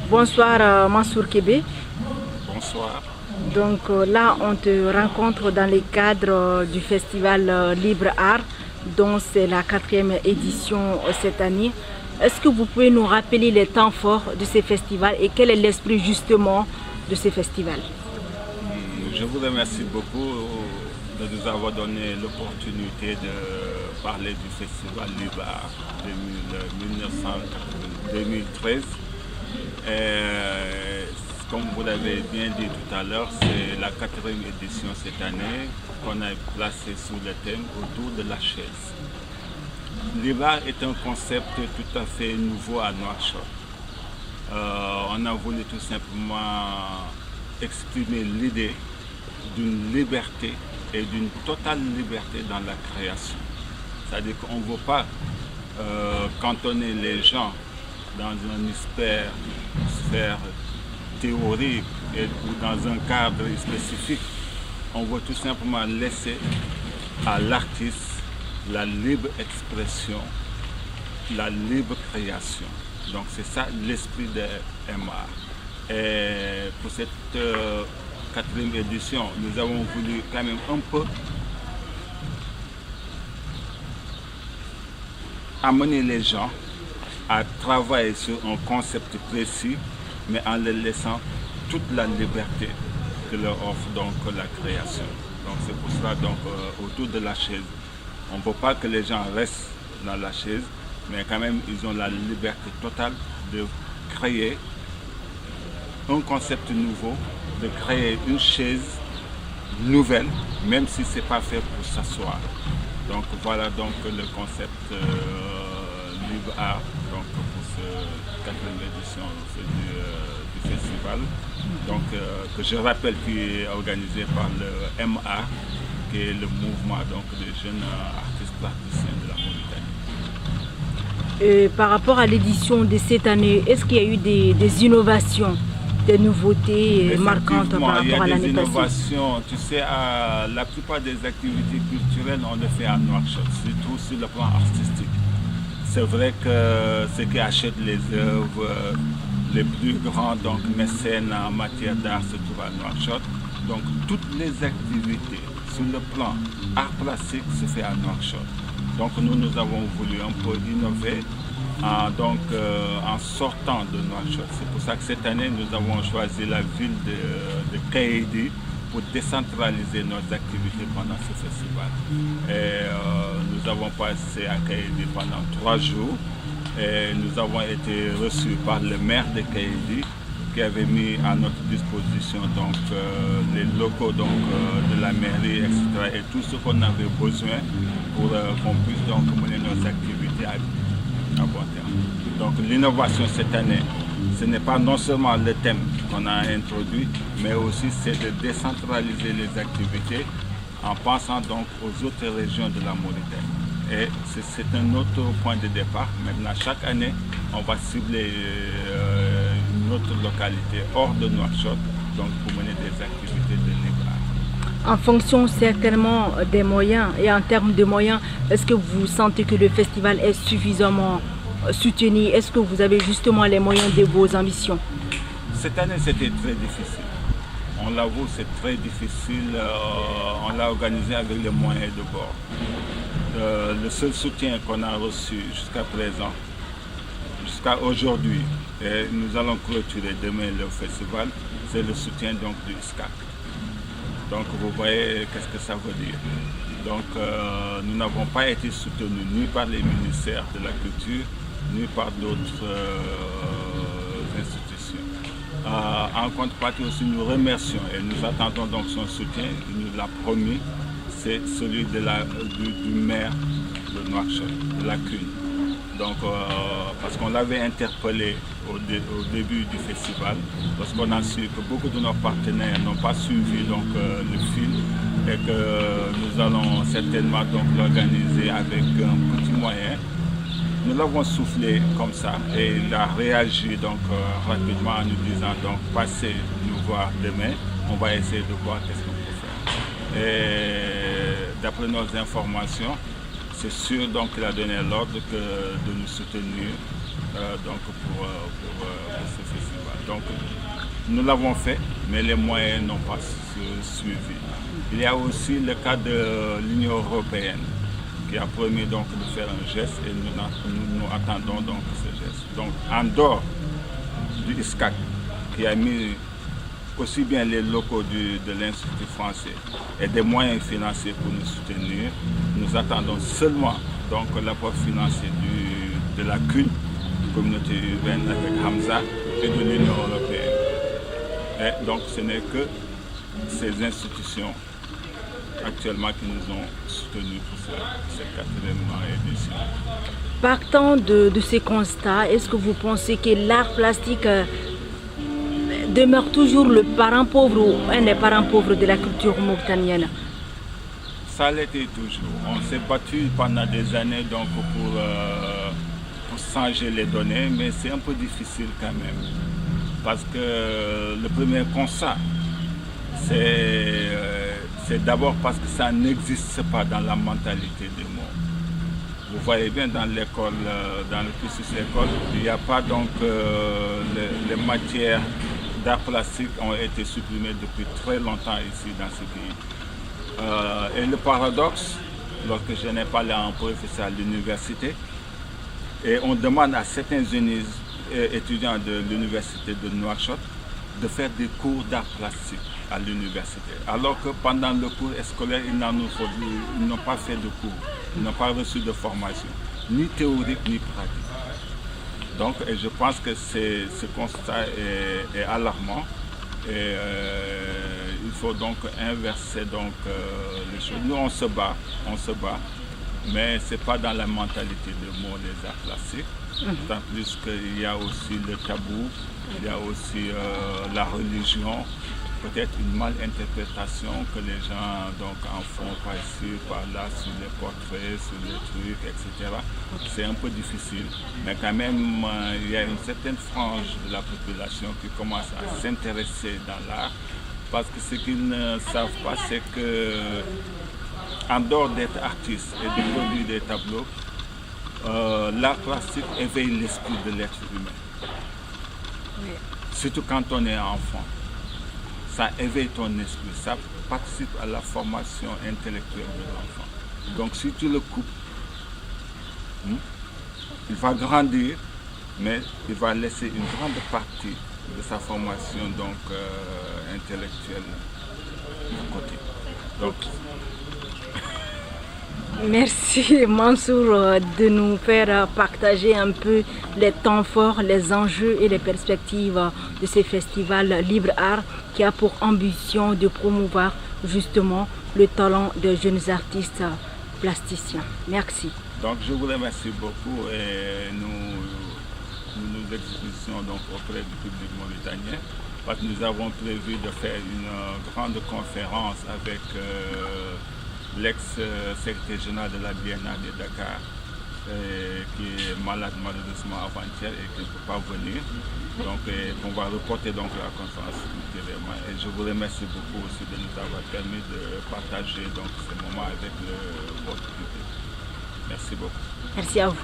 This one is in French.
Bonsoir Mansour Kébé. Bonsoir. Donc là, on te rencontre dans le cadre du festival Libre Art, dont c'est la 4e édition cette année. Est-ce que vous pouvez nous rappeler les temps forts de ces festivals et quel est l'esprit justement de ces festivals? Je vous remercie beaucoup de nous avoir donné l'opportunité de parler du festival Libre Art 2013. Comme vous l'avez bien dit tout à l'heure, c'est la 4e édition cette année qu'on a placée sous le thème autour de la chaise. Libre Art est un concept tout à fait nouveau à Nouakchott. On a voulu tout simplement exprimer l'idée d'une liberté et d'une totale liberté dans la création. C'est-à-dire qu'on ne veut pas cantonner les gens dans une sphère théorique ou dans un cadre spécifique. On veut tout simplement laisser à l'artiste la libre expression, la libre création. Donc c'est ça l'esprit de MA. Et pour cette 4e édition, nous avons voulu quand même un peu amener les gens à travailler sur un concept précis, mais en leur laissant toute la liberté que leur offre donc la création. Donc c'est pour cela donc autour de la chaise, on ne veut pas que les gens restent dans la chaise, mais quand même ils ont la liberté totale de créer un concept nouveau, de créer une chaise nouvelle, même si ce n'est pas fait pour s'asseoir. Donc voilà donc le concept Libre Art donc, pour cette 4e édition du festival. Donc, que je rappelle qui est organisé par le MA, qui est le mouvement donc, des jeunes artistes plasticiens de la Mauritanie. Par rapport à l'édition de cette année, est-ce qu'il y a eu des innovations, des nouveautés marquantes par rapport à l'année passée? Il y a des innovations. Tu sais, la plupart des activités culturelles, on le fait à Nouakchott, surtout sur le plan artistique. C'est vrai que ceux qui achètent les œuvres, les plus grands donc, mécènes en matière d'art se trouvent à Nouakchott. Donc toutes les activités sur le plan art plastique se fait à Nouakchott. Donc nous avons voulu un peu innover en sortant de Nouakchott. C'est pour ça que cette année nous avons choisi la ville de Kaïdi pour décentraliser nos activités pendant ce festival. Et nous avons passé à Kaïdi pendant 3 jours et nous avons été reçus par le maire de Kaïdi qui avait mis à notre disposition donc, les locaux donc, de la mairie, etc. et tout ce qu'on avait besoin pour qu'on puisse donc mener nos activités à bon terme. Donc l'innovation cette année, ce n'est pas non seulement le thème qu'on a introduit, mais aussi c'est de décentraliser les activités en pensant donc aux autres régions de la Mauritanie. Et c'est un autre point de départ. Maintenant, chaque année, on va cibler une autre localité hors de Nouakchott donc pour mener des activités de Libre Art. En fonction certainement des moyens et en termes de moyens, est-ce que vous sentez que le festival est suffisamment soutenu? Est-ce que vous avez justement les moyens de vos ambitions? Cette année, c'était très difficile. On l'avoue, c'est très difficile. On l'a organisé avec les moyens de bord. Le seul soutien qu'on a reçu jusqu'à présent, jusqu'à aujourd'hui, et nous allons clôturer demain le festival, c'est le soutien donc du SCAC. Donc vous voyez qu'est-ce que ça veut dire. Donc nous n'avons pas été soutenus ni par les ministères de la culture, ni par d'autres institutions. En contrepartie aussi, nous remercions et nous attendons donc son soutien. Il nous l'a promis, c'est celui du maire de Nouakchott, de la CUN. Donc, parce qu'on l'avait interpellé au début du festival, parce qu'on a su que beaucoup de nos partenaires n'ont pas suivi donc, le fil et que nous allons certainement donc l'organiser avec un petit moyen. Nous l'avons soufflé comme ça et il a réagi donc rapidement en nous disant donc passez nous voir demain, on va essayer de voir qu'est-ce qu'on peut faire. Et d'après nos informations, c'est sûr donc qu'il a donné l'ordre de nous soutenir donc pour ce festival. nous l'avons fait, mais les moyens n'ont pas suivi. Il y a aussi le cas de l'Union européenne qui a promis donc de faire un geste et nous attendons donc ce geste. Donc en dehors du ISCAC qui a mis aussi bien les locaux de l'Institut français et des moyens financiers pour nous soutenir, nous attendons seulement donc l'apport financier de la CUN, communauté urbaine avec Hamza, et de l'Union européenne. Et donc ce n'est que ces institutions actuellement qui nous ont soutenus pour cette 4e édition. Partant de ces constats, est-ce que vous pensez que l'art plastique demeure toujours le parent pauvre ou un des parents pauvres de la culture mauritanienne? Ça l'était toujours. On s'est battu pendant des années donc pour changer les données, mais c'est un peu difficile quand même. Parce que le premier constat, c'est d'abord parce que ça n'existe pas dans la mentalité des mots. Vous voyez bien dans l'école, dans le cursus école, il n'y a pas donc les matières d'art plastique ont été supprimées depuis très longtemps ici dans ce pays. Et le paradoxe, lorsque je n'ai pas là un professeur à l'université, et on demande à certains étudiants de l'université de Nouakchott de faire des cours d'art plastique à l'université. Alors que pendant le cours scolaire, ils n'ont pas fait de cours, ils n'ont pas reçu de formation, ni théorique ni pratique. Donc je pense que ce constat est alarmant et il faut donc inverser donc, les choses. Nous on se bat, mais ce n'est pas dans la mentalité de mots des arts plastiques. D'autant plus qu'il y a aussi le tabou, il y a aussi la religion, peut-être une malinterprétation que les gens donc, en font par ici, par là, sur les portraits, sur les trucs, etc. C'est un peu difficile, mais quand même il y a une certaine frange de la population qui commence à s'intéresser dans l'art, parce que ce qu'ils ne savent pas, c'est que en dehors d'être artiste et de produire des tableaux, l'art plastique éveille l'esprit de l'être humain. Oui. Surtout quand on est enfant. Ça éveille ton esprit, ça participe à la formation intellectuelle de l'enfant. Donc si tu le coupes, il va grandir, mais il va laisser une grande partie de sa formation donc, intellectuelle de côté. Donc, merci Mansour de nous faire partager un peu les temps forts, les enjeux et les perspectives de ce festival Libre Art qui a pour ambition de promouvoir justement le talent des jeunes artistes plasticiens. Merci. Donc je vous remercie beaucoup et nous exécutons donc auprès du public mauritanien parce que nous avons prévu de faire une grande conférence avec l'ex-secrétaire général de la Biennale de Dakar, qui est malade malheureusement avant-hier et qui ne peut pas venir. Donc on va reporter donc la conférence ultérieurement. Et je vous remercie beaucoup aussi de nous avoir permis de partager donc ces moments avec votre public. Merci beaucoup. Merci à vous.